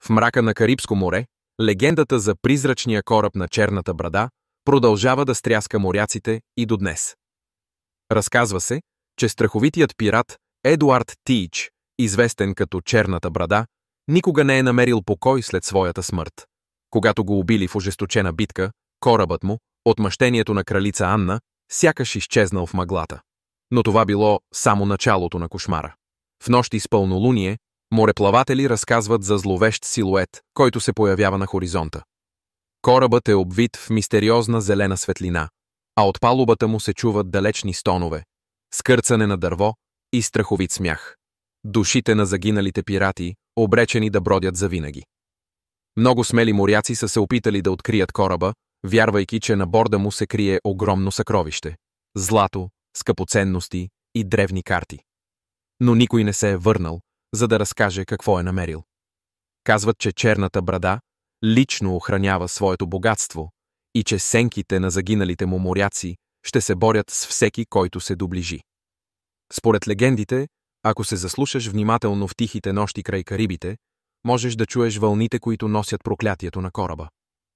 В мрака на Карибско море, легендата за призрачния кораб на черната брада продължава да стряска моряците и до днес. Разказва се, че страховитият пират Едуард Тич, известен като черната брада, никога не е намерил покой след своята смърт. Когато го убили в ожесточена битка, корабът му, отмъщението на кралица Анна, сякаш изчезнал в мъглата. Но това било само началото на кошмара. В нощи с пълнолуние, мореплаватели разказват за зловещ силует, който се появява на хоризонта. Корабът е обвит в мистериозна зелена светлина, а от палубата му се чуват далечни стонове, скърцане на дърво и страховит смях. Душите на загиналите пирати, обречени да бродят завинаги. Много смели моряци са се опитали да открият кораба, вярвайки, че на борда му се крие огромно съкровище – злато, скъпоценности и древни карти. Но никой не се е върнал, за да разкаже какво е намерил. Казват, че черната брада лично охранява своето богатство и че сенките на загиналите му моряци ще се борят с всеки, който се доближи. Според легендите, ако се заслушаш внимателно в тихите нощи край Карибите, можеш да чуеш вълните, които носят проклятието на кораба.